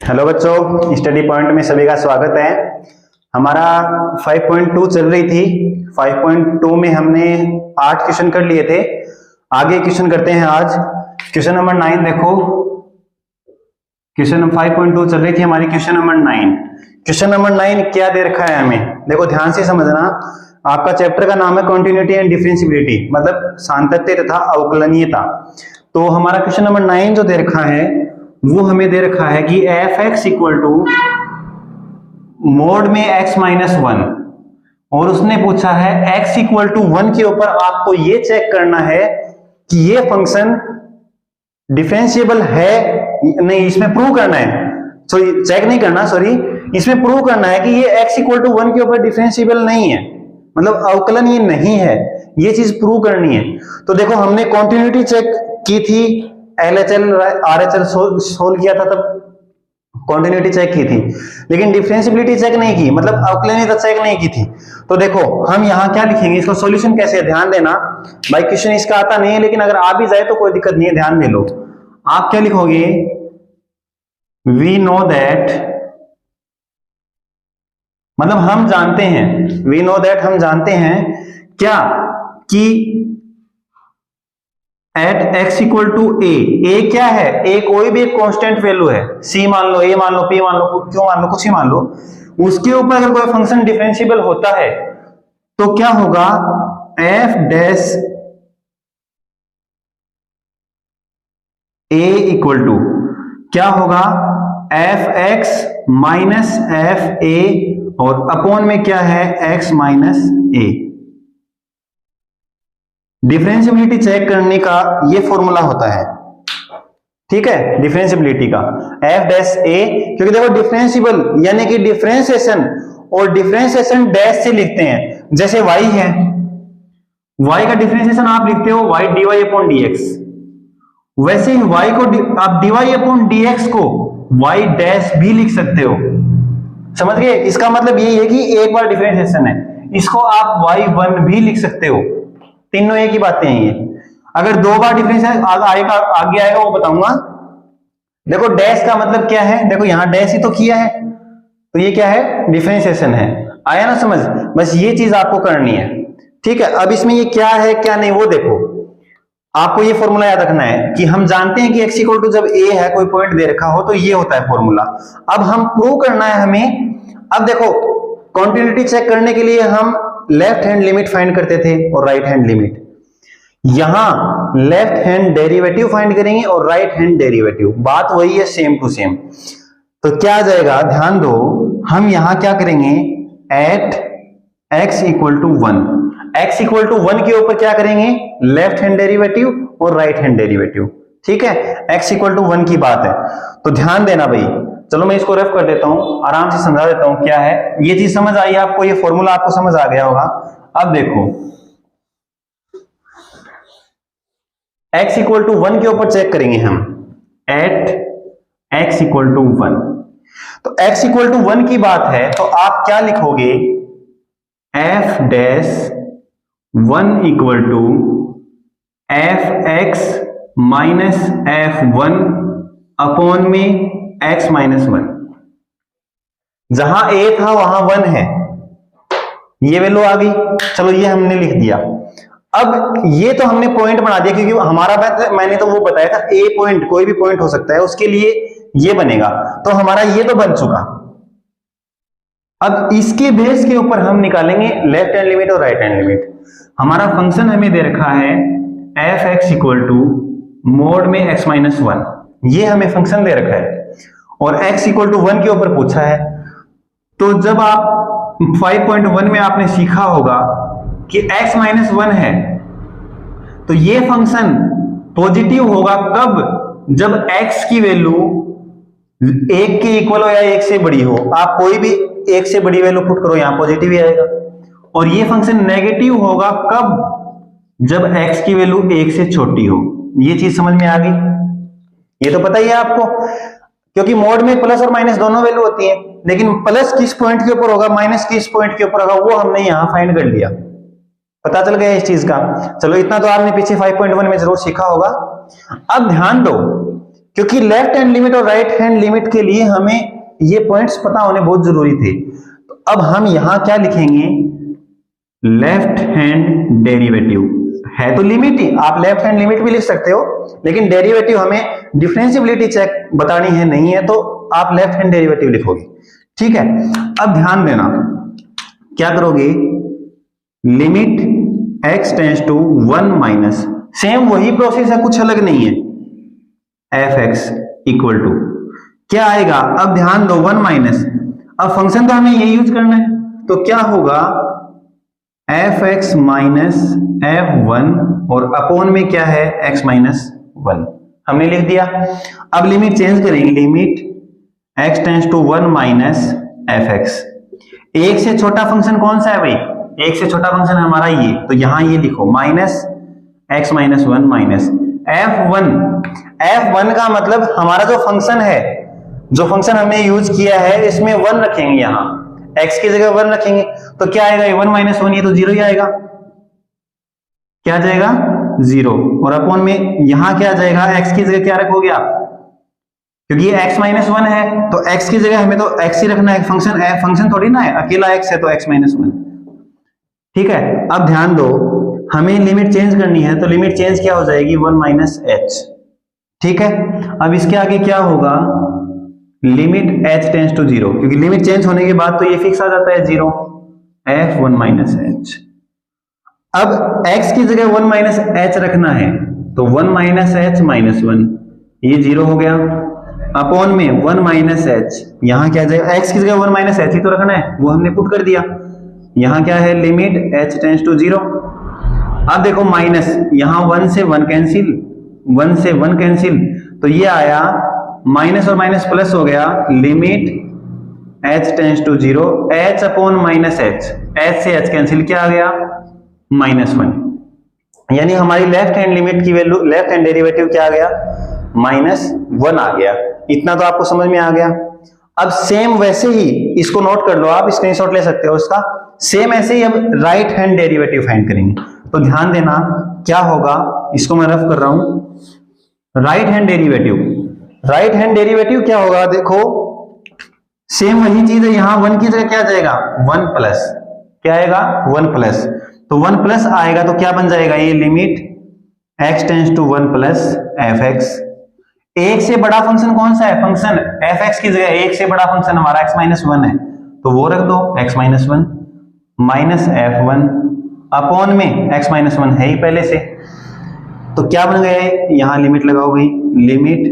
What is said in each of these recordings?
Hello बच्चों, study point में सभी का स्वागत है। हमारा 5.2 चल रही थी। 5.2 में हमने 8 क्वेश्चन कर लिए थे। आगे क्वेश्चन करते हैं आज। क्वेश्चन नंबर 9 देखो। क्वेश्चन 5.2 चल रही थी हमारी। Question number 9। क्वेश्चन नंबर 9 क्या दे रखा है हमें, देखो ध्यान से समझना। आपका चैप्टर का नाम है कॉन्टिन्यूटी एंड डिफरेंशिएबिलिटी, मतलब सातत्य तथा अवकलनीयता। तो हमारा क्वेश्चन नंबर 9 जो दे रखा है वो हमें दे रखा है कि f x equal to mod में x माइनस 1, और उसने पूछा है x इक्वल टू 1 के ऊपर आपको ये चेक करना है कि ये फंक्शन डिफरेंशिएबल है नहीं, इसमें प्रूव करना है। सॉरी, चेक नहीं करना, सॉरी, इसमें प्रूव करना है कि ये x इक्वल टू 1 के ऊपर डिफरेंशिएबल नहीं है, मतलब अवकलनीय नहीं है। ये चीज प्रूव करनी है। तो देखो हमने कॉन्टिन्यूटी चेक की थी, LHL RHL सोल्व किया था, तब कॉन्टिन्यूटी चेक की थी, लेकिन डिफरेंशिएबिलिटी चेक नहीं की, मतलब अवकलनीयता चेक नहीं की थी। तो देखो हम यहां क्या लिखेंगे, इसका सॉल्यूशन कैसे है, ध्यान देना भाई। क्वेश्चन इसका आता नहीं है, लेकिन अगर आ भी जाए तो कोई दिक्कत नहीं है, ध्यान दे लो। आप क्या लिखोगे, वी नो दैट, मतलब हम जानते हैं, वी नो दैट हम जानते हैं क्या कि एट एक्स इक्वल टू ए क्या है, ए कोई भी एक कांस्टेंट वैल्यू है, सी मान लो, ए मान लो, पी मान लो, क्यों मान लो, कुछ ही मान लो, उसके ऊपर अगर कोई फंक्शन डिफरेंशिएबल होता है तो क्या होगा, f dash a equal to क्या होगा, f x minus f a, और अपॉन में क्या है, x minus a. Differentiability check करने का ये फॉर्मूला होता है, ठीक है, डिफरेंशिएबिलिटी का एफ डैश ए, क्योंकि देखो डिफरेंशिएबल यानी कि डिफरेंशिएशन, और डिफरेंशिएशन डैश से लिखते हैं। जैसे y है, y का डिफरेंशिएशन आप लिखते हो y dy अपॉन dx, वैसे ही y को आप dy अपॉन dx को y डैश भी लिख सकते हो। समझ गए? इसका मतलब यही है कि एक बार डिफरेंशिएशन है, इसको आप y1 भी लिख सकते हो। तीनों एक ही बातें हैं ये। अगर दो बार डिफरेंशिएशन आगे आएगा वो बताऊंगा। देखो डैश का मतलब क्या है, देखो यहां डैश ही तो किया है, तो ये क्या है, डिफरेंशिएशन है। आया ना समझ? बस ये चीज आपको करनी है, ठीक है। अब इसमें ये क्या है क्या नहीं वो देखो, आपको ये फॉर्मूला याद रखना है कि हम जानते हैं कि x इक्वल टू जब a है, कोई पॉइंट दे रखा हो, तो ये होता है फॉर्मूला। अब हम प्रूव करना है हमें। अब देखो कॉन्टिन्यूटी चेक करने के लिए हम लेफ्ट हैंड लिमिट फाइंड करते थे और राइट हैंड लिमिट। यहां लेफ्ट हैंड डेरिवेटिव फाइंड करेंगे और राइट हैंड डेरिवेटिव, बात वही है, सेम टू सेम। तो क्या आ जाएगा, ध्यान दो, हम यहां क्या करेंगे, at x equal to 1, x equal to 1 के ऊपर क्या करेंगे, लेफ्ट हैंड डेरिवेटिव और राइट हैंड डेरिवेटिव, ठीक है। x इक्वल टू 1 की बात है, तो ध्यान देना भाई। चलो मैं इसको रफ कर देता हूं, आराम से समझा देता हूं क्या है। ये चीज समझ आई आपको, ये फॉर्मूला आपको समझ आ गया होगा। अब देखो x इक्वल टू 1 के ऊपर चेक करेंगे हम, एट x इक्वल टू 1। तो x इक्वल टू 1 की बात है, तो आप क्या लिखोगे, f dash 1 equal to f x minus f1 upon में x माइनस 1। जहां a था वहां 1 है, ये वैल्यू आ गई, चलो ये हमने लिख दिया। अब ये तो हमने पॉइंट बना दिया, क्योंकि हमारा मैंने तो वो बताया था, a पॉइंट कोई भी पॉइंट हो सकता है, उसके लिए ये बनेगा, तो हमारा ये तो बन चुका। अब इसके बेस के ऊपर हम निकालेंगे लेफ्ट हैंड लिमिट और राइट हैंड लिमिट। हमारा फंक्शन हमें दे रखा है f x equal to mod में x माइनस 1, ये हमें फंक्शन दे रखा है, और x इक्वल टू 1 के ऊपर पूछा है। तो जब आप 5.1 में आपने सीखा होगा कि x माइनस 1 है, तो ये फंक्शन पॉजिटिव होगा कब, जब x की वैल्यू 1 के इक्वल हो या 1 से बड़ी हो। आप कोई भी 1 से बड़ी वैल्यू पुट करो, यहां पॉजिटिव ही आएगा। और ये फंक्शन नेगेटिव होगा कब, जब x की वैल्यू 1 से छोटी हो। ये चीज समझ में आ गई? ये तो पता ही है आपको, क्योंकि मोड में प्लस और माइनस दोनों वैल्यू होती है, लेकिन प्लस किस पॉइंट के ऊपर होगा, माइनस किस पॉइंट के ऊपर होगा, वो हमने यहां फाइंड कर लिया। पता चल गया इस चीज का? चलो इतना तो आपने पीछे 5.1 में जरूर सीखा होगा। अब ध्यान दो, क्योंकि लेफ्ट हैंड लिमिट और राइट हैंड लिमिट के लिए हमें ये पॉइंट्स पता होने बहुत जरूरी थे। तो अब हम यहां क्या लिखेंगे, लेफ्ट हैंड डेरिवेटिव है तो लिमिट ही, आप लेफ्ट हैंड लिमिट भी लिख सकते हो, लेकिन डेरिवेटिव हमें डिफरेंशिएबिलिटी चेक बतानी है, नहीं है तो आप लेफ्ट हैंड डेरिवेटिव लिखोगे। ठीक है, अब ध्यान देना क्या करोगे, limit x tends to 1 minus, same वही प्रोसेस है, कुछ अलग नहीं है, f(x) इक्वल टू क्या आएगा, अब ध्यान दो 1 माइनस, अब फंक्शन तो हमें यही यूज करना है, तो क्या होगा f(x) माइनस f(1) और अपॉन में क्या है x माइनस 1, हमने लिख दिया। अब लिमिट चेंज करेंगे, limit x tends to 1 minus f(x), एक से छोटा फंक्शन कौन सा है भाई, एक से छोटा फंक्शन हमारा ये, तो यहां ये लिखो minus x minus 1 minus f(1), f(1) का मतलब हमारा जो फंक्शन है, जो फंक्शन हमने यूज किया है इसमें 1 रखेंगे, यहां x की जगह 1 रखेंगे, तो क्या आएगा 1 माइनस 1, ये तो 0 ही आएगा, क्या आ जाएगा 0, और अपॉन में यहां क्या आ जाएगा, x की जगह क्या रखोगे आप, क्योंकि ये x माइनस 1 है तो x की जगह हमें तो x ही रखना है, फंक्शन थोड़ी ना है, अकेला x है तो x माइनस 1। ठीक है, अब ध्यान दो हमें लिमिट चेंज करनी है, तो लिमिट चेंज क्या हो जाएगी 1 माइनस h। ठीक है, अब इसके आगे क्या होगा, लिमिट h टेंड्स टू 0, क्योंकि लिमिट चेंज होने के बाद तो ये फिक्स आ जाता है 0, f(1 माइनस h)। अब x की जगह 1 माइनस h रखना है, तो 1 माइनस h माइनस 1, ये 0 हो गया, अपॉन में 1 माइनस h, यहां क्या जाएगा, x की जगह 1 माइनस h ही तो रखना है, वो हमने पुट कर दिया, यहां क्या है लिमिट h टेंड्स टू 0। अब देखो माइनस, यहां 1 से 1 कैंसिल, 1 से 1 कैंसिल, तो ये आया माइनस और माइनस प्लस हो गया, limit h tends to 0, h upon minus h, h से h कैंसिल, क्या आ गया माइनस 1, यानी हमारी लेफ्ट हैंड लिमिट की वैल्यू, लेफ्ट हैंड डेरिवेटिव क्या आ गया माइनस 1 आ गया। इतना तो आपको समझ में आ गया। अब सेम वैसे ही इसको नोट कर लो, आप स्क्रीनशॉट ले सकते हो इसका, सेम ऐसे ही अब राइट हैंड डेरिवेटिव फाइंड करेंगे, तो ध्यान देना क्या होगा, इसको मैं रफ कर रहा हूं, right hand derivative, right hand derivative क्या होगा, देखो सेम वही चीज है, यहां 1 की जगह क्या जाएगा 1 प्लस, क्या आएगा 1 प्लस, तो 1 प्लस आएगा तो क्या बन जाएगा, ये limit x tends to 1 plus f(x), एक से बड़ा फंक्शन कौन सा है, फंक्शन f(x) की जगह एक से बड़ा फंक्शन हमारा x माइनस 1 है, तो वो रख दो x minus 1 minus f(1) upon में x माइनस 1 है ही पहले से, तो क्या बन गया, यहां लिमिट लगाओगे, limit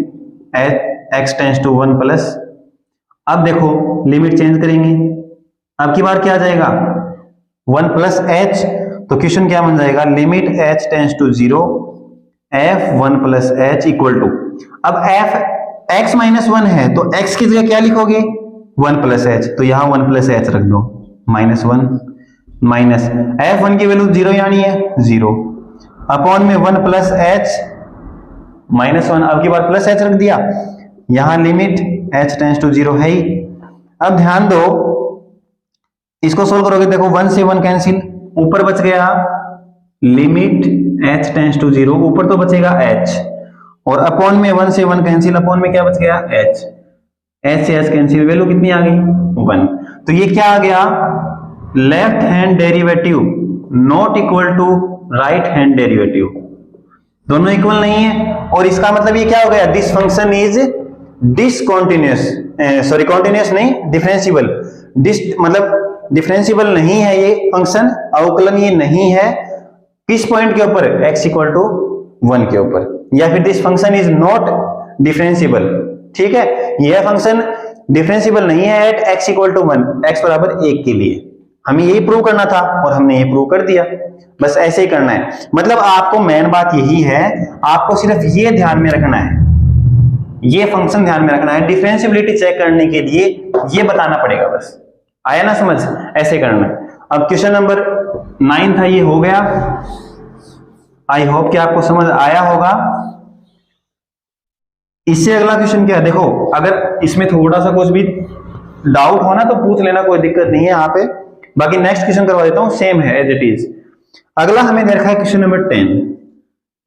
x tends to 1 plus, अब देखो लिमिट चेंज करेंगे, अब की बार क्या आ जाएगा 1 प्लस h, तो क्वेश्चन क्या बन जाएगा, limit h tends to 0, f(1 plus h) equal to, अब f x माइनस 1 है तो x की जगह क्या लिखोगे 1 प्लस h, तो यहां 1 प्लस h रख दो, माइनस 1 माइनस f(1) की वैल्यू 0 यानी है 0, अपॉन में 1 प्लस h माइनस 1, अब की बार प्लस h रख दिया, यहां लिमिट h टेंड्स टू 0 है ही। अब ध्यान दो इसको सोल्व करोगे, देखो 1 से 1 कैंसिल, ऊपर बच गया लिमिट h टेंड्स टू 0, ऊपर तो बचेगा h, और अपॉन में 1 से 1 कैंसिल, अपॉन में क्या बच गया h, h से h कैंसिल, वैल्यू कितनी आ गई 1, तो ये क्या आ गया, left hand derivative not equal to right hand derivative, दोनों इक्वल नहीं है, और इसका मतलब ये क्या हो गया, this function is discontinuous, sorry continuous नहीं, डिफरेंशिएबल, मतलब डिफरेंशिएबल नहीं है ये फंक्शन, अवकलन ये नहीं है, किस पॉइंट के ऊपर, x इक्वल टू 1 के ऊपर, या फिर this function is not differentiable. ठीक है, यह फंक्शन डिफरेंशिएबल नहीं है at x equal to 1, x बराबर 1 के लिए, हमें यही प्रूव करना था और हमने ये प्रूव कर दिया, बस ऐसे ही करना है। मतलब आपको मेन बात यही है, आपको सिर्फ ये ध्यान में रखना है, ये फंक्शन ध्यान में रखना है, डिफरेंशिएबिलिटी चेक करने के लिए ये बताना पड़ेगा, बस आया ना समझ, ऐसे करना है। अब क्वेश्चन नंबर 9 था, ये हो गया, आई होप कि आपको समझ आया होगा। इससे अगला क्वेश्चन क्या है, देखो अगर इसमें थोड़ा सा कुछ भी डाउट हो ना तो पूछ लेना, कोई दिक्कत नहीं है यहाँ पे, बाकी नेक्स्ट क्वेश्चन करवा देता हूं, सेम है एज इट इज। अगला हमें देखा है क्वेश्चन नंबर 10,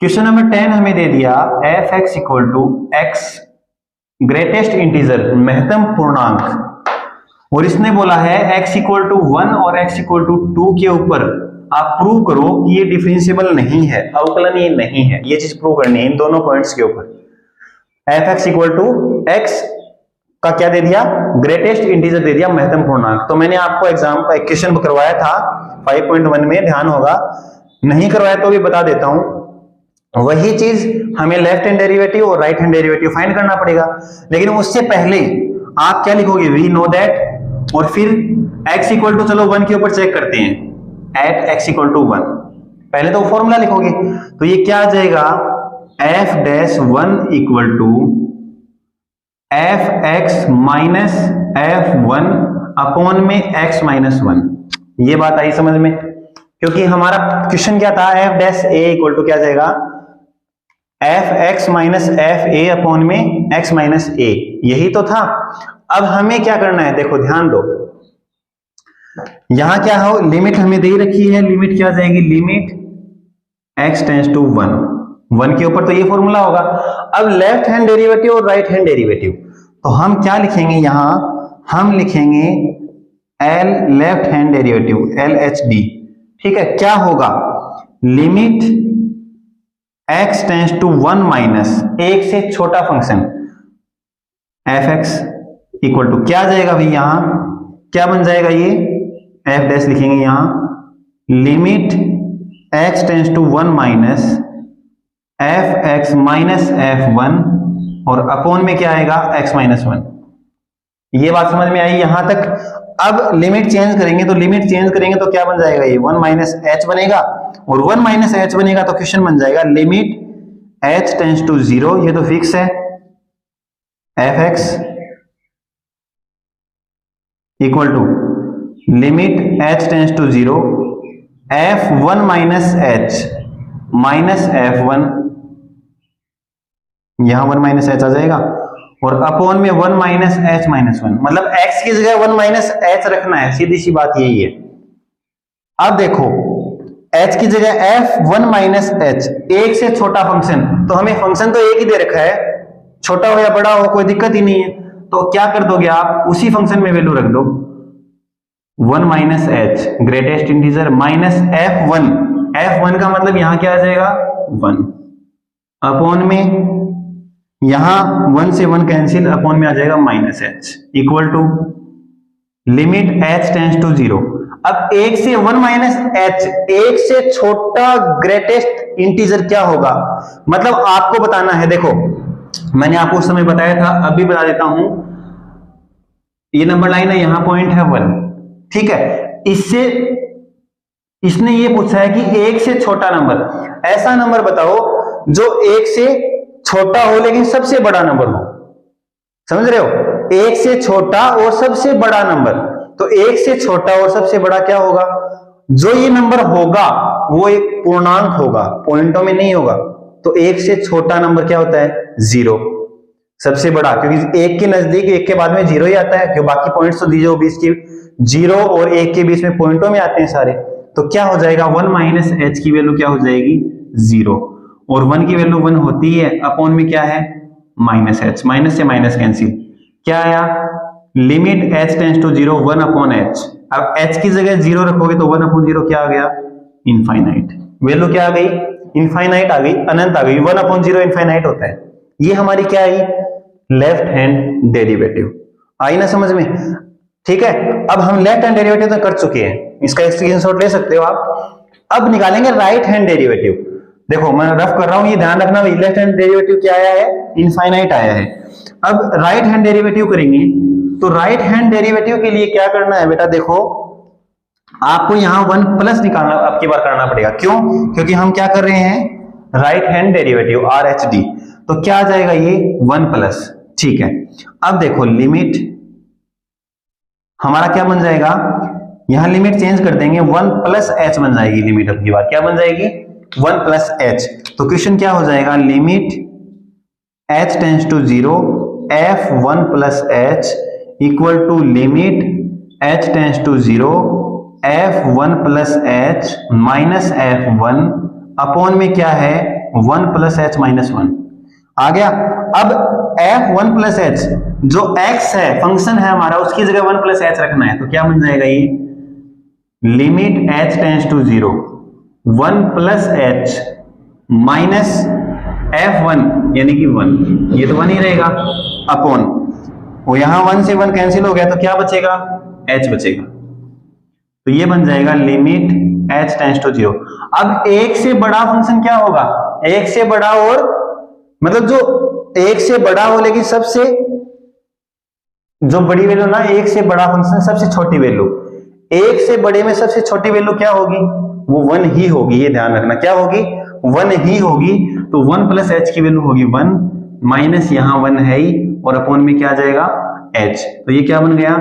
क्वेश्चन नंबर 10 हमें दे दिया f x equal to x greatest integer महत्तम पूर्णांक, और इसने बोला है x इक्वल टू 1 और x इक्वल टू 2 के ऊपर आप प्रूव करो कि ये डिफरेंशिएबल नहीं है, अवकलनीय नहीं है। ये चीज प्रूव करनी है इन दोनों पॉइंट्स के ऊपर। F x equal to x का क्या दे दिया, ग्रेटेस्ट इंटीजर दे दिया, महत्तम पूर्णांक। तो मैंने आपको एग्जाम का क्वेश्चन करवाया था 5.1 में, ध्यान होगा, नहीं करवाया तो भी बता देता हूं। वही चीज हमें लेफ्ट हैंड डेरिवेटिव और राइट हैंड डेरिवेटिव फाइंड करना पड़ेगा, लेकिन उससे पहले आप क्या लिखोगे, वी नो दैट, और फिर x इक्वल टू, चलो 1 के ऊपर चेक करते हैं, एट x इक्वल टू 1, पहले तो फॉर्मूला लिखोगे। तो ये क्या आ जाएगा, f dash 1 equal to f x minus F1 upon में x माइनस 1। ये बात आई समझ में, क्योंकि हमारा क्वेश्चन क्या था, f dash a equal to क्या जाएगा, f x minus f a upon में x माइनस a, यही तो था। अब हमें क्या करना है, देखो ध्यान दो, यहां क्या हो, लिमिट हमें दे रखी है, लिमिट क्या जाएगी, लिमिट x टेंड्स टू 1 के ऊपर, तो ये फॉर्मूला होगा। अब लेफ्ट हैंड डेरिवेटिव और राइट हैंड डेरिवेटिव, तो हम क्या लिखेंगे, यहां हम लिखेंगे L left hand derivative LHD, ठीक है। क्या होगा, limit x tends to 1 minus एक से छोटा function f x equal to क्या जाएगा भाई, यहां क्या बन जाएगा, ये f डैश लिखेंगे यहां, limit x tends to 1 minus f x minus F1 और अपॉन में क्या आएगा, x माइनस 1। ये बात समझ में आई यहां तक। अब लिमिट चेंज करेंगे, तो लिमिट चेंज करेंगे तो क्या बन जाएगा, ये 1 माइनस एच बनेगा, और 1 माइनस एच बनेगा तो क्वेश्चन बन जाएगा लिमिट h टेंड्स टू 0, ये तो फिक्स है, f x equal to limit h tends to 0 F1 minus h minus F1, यहां 1 माइनस एच आ जाएगा, और अपॉन में 1 माइनस एच माइनस 1, मतलब x की जगह 1 माइनस एच रखना है, सीधी सी बात यही है। अब देखो h की जगह F1 माइनस एच, एक से छोटा फंक्शन, तो हमें फंक्शन तो एक ही दे रखा है, छोटा हो या बड़ा हो कोई दिक्कत ही नहीं है। तो क्या कर दोगे आप, उसी फंक्शन में वैल्यू रख दो, 1 minus H greatest integer minus F1 का मतलब यहां क्या आ जाएगा, 1 अपॉन में, यहां 1 से 1 कैंसिल, अपॉन में आ जाएगा minus h equal to limit h tends to 0। अब 1 से 1 माइनस एच, एक से छोटा ग्रेटेस्ट इंटीजर क्या होगा, मतलब आपको बताना है। देखो मैंने आपको उस समय बताया था, अभी बता देता हूं, ये नंबर लाइन है, यहां पॉइंट है 1, ठीक है। इसने ये पूछा है कि एक से छोटा नंबर, ऐसा नंबर बताओ जो एक से छोटा हो लेकिन सबसे बड़ा नंबर हो, समझ रहे हो, एक से छोटा और सबसे बड़ा नंबर। तो एक से छोटा और सबसे बड़ा क्या होगा, जो ये नंबर होगा वो एक पूर्णांक होगा, पॉइंटों में नहीं होगा। तो एक से छोटा नंबर क्या होता है, 0, सबसे बड़ा, क्योंकि एक के नजदीक एक के बाद में 0 ही आता है, क्योंकि बाकी पॉइंट्स तो दीजिए बीच के 0 और 1 के बीच में पॉइंटों में आते हैं सारे। तो क्या हो जाएगा, 1 माइनस एच की वैल्यू क्या हो जाएगी, 0, और 1 की वैल्यू 1 होती है, अपॉन में क्या है, माइनस एच, माइनस से माइनस कैंसिल, क्या आया, limit h tends to 0 1 upon h। अब h की जगह 0 रखोगे तो 1 अपॉन 0 क्या आ गया, इनफाइनाइट, वैल्यू क्या आ गई, इनफाइनाइट आ गई, अनंत आ गई, 1 अपॉन 0 इनफाइनाइट होता है। ये हमारी क्या आई, लेफ्ट हैंड डेरिवेटिव आई ना समझ में, ठीक है। अब हम लेफ्ट हैंड डेरिवेटिव तो कर चुके हैं, इसका स्क्रीनशॉट ले सकते हो आप। अब निकालेंगे राइट हैंड डेरिवेटिव। देखो मैं रफ कर रहा हूं, ये ध्यान रखना, लेफ्ट हैंड डेरिवेटिव क्या आया है, इनफाइनाइट आया है। अब राइट हैंड डेरिवेटिव करेंगे, तो राइट हैंड डेरिवेटिव के लिए क्या करना है बेटा, देखो आपको यहां 1 प्लस निकालना अब की बार करना पड़ेगा, क्यों, क्योंकि हम क्या कर रहे हैं, राइट हैंड डेरिवेटिव RHD, तो क्या आ जाएगा ये 1 प्लस, ठीक है। अब देखो लिमिट हमारा क्या बन जाएगा, यहां लिमिट चेंज कर देंगे, 1 प्लस एच बन जाएगी लिमिट, अब की बार क्या बन जाएगी, 1 प्लस एच। तो क्वेश्चन क्या हो जाएगा, limit h tends to 0 F1 plus h equal to limit h tends to 0 F1 plus h minus F1 upon में क्या है, 1 प्लस एच माइनस 1 आ गया। अब f1 प्लस एच जो x है फंक्शन है हमारा, उसकी जगह 1 प्लस एच रखना है, तो क्या बन जाएगा ये limit h tends to 0 1 plus h minus f1 यानी कि 1, ये तो 1 ही रहेगा अपॉन वो यहां 1 से 1 कैंसिल हो गया तो क्या बचेगा h बचेगा। तो ये बन जाएगा लिमिट h टेंड्स टू 0। अब एक से बड़ा फंक्शन क्या होगा, एक से बड़ा और मतलब जो एक से बड़ा हो लेकिन सबसे जो बड़ी वैल्यू ना, एक से बड़ा फंक्शन सबसे छोटी वैल्यू, एक से बड़े में सबसे छोटी वैल्यू क्या होगी, वो 1 ही होगी, ये ध्यान रखना क्या होगी 1 ही होगी। तो 1 प्लस एच की वैल्यू होगी 1 माइनस यहां 1 है ही और अपॉन में क्या आ जाएगा h। तो ये क्या बन गया,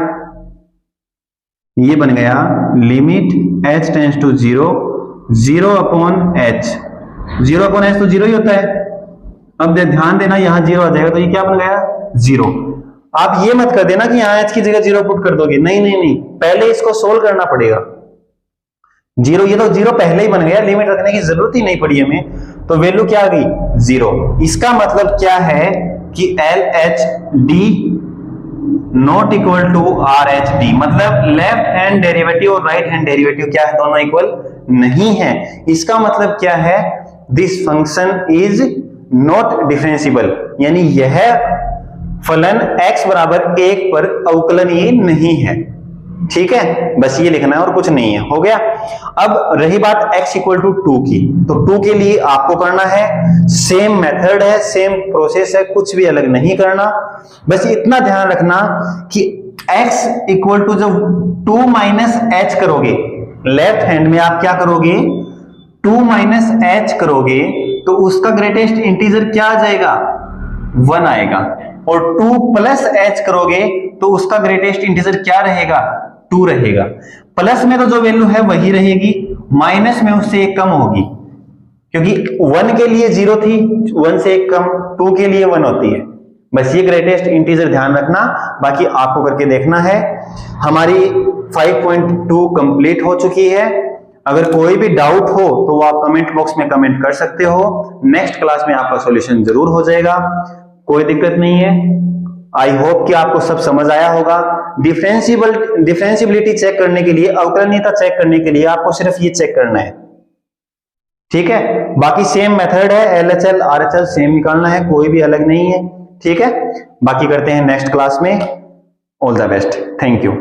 ये बन गया limit h tends to 0 0 upon h, 0 upon h तो 0 ही होता है। अब ध्यान देना यहां 0 आ जाएगा तो ये क्या बन गया 0। आप ये मत कर देना कि यहां h की जगह 0 पुट कर दोगे, नहीं नहीं नहीं, पहले इसको सोल्व करना पड़ेगा। 0 ये तो 0 पहले ही बन गया, लिमिट रखने की जरूरत ही नहीं पड़ी हमें, तो वैल्यू क्या आ गई 0। इसका मतलब क्या है कि LHD not equal to RH_D, मतलब लेफ्ट हैंड डेरिवेटिव और राइट हैंड डेरिवेटिव क्या है, दोनों इक्वल नहीं है। इसका मतलब क्या है, this function is not differentiable, यानी यह फलन x बराबर 1 पर अवकलनीय नहीं है। ठीक है, बस ये लिखना है और कुछ नहीं है, हो गया। अब रही बात x इक्वल टू 2 की, तो 2 के लिए आपको करना है सेम मेथड है, सेम प्रोसेस है, कुछ भी अलग नहीं करना। बस इतना ध्यान रखना कि x इक्वल टू जब 2 माइनस एच करोगे, लेफ्ट हैंड में आप क्या करोगे 2 माइनस एच करोगे तो उसका ग्रेटेस्ट इंटीजर क्या आ जाएगा 1 आएगा, और 2 प्लस एच करोगे तो उसका ग्रेटेस्ट इंटीजर क्या रहेगा 2 रहेगा। प्लस में तो जो वैल्यू है वही रहेगी, माइनस में उससे एक कम होगी, क्योंकि 1 के लिए 0 थी, 1 से एक कम 2 के लिए 1 होती है। बस ये ग्रेटेस्ट इंटीजर ध्यान रखना, बाकी आपको करके देखना है। हमारी 5.2 कंप्लीट हो चुकी है। अगर कोई भी डाउट हो तो वो आप कमेंट बॉक्स में कमेंट कर सकते हो, नेक्स्ट क्लास में आपका सॉल्यूशन जरूर हो जाएगा, कोई दिक्कत नहीं है। आई होप कि आपको सब समझ आया होगा। डिफरेंशिएबिलिटी चेक करने के लिए, अवकलनीयता चेक करने के लिए आपको सिर्फ ये चेक करना है, ठीक है। बाकी सेम मेथड है, LHL RHL सेम निकालना है, कोई भी अलग नहीं है, ठीक है। बाकी करते हैं नेक्स्ट क्लास में। All the best, thank you.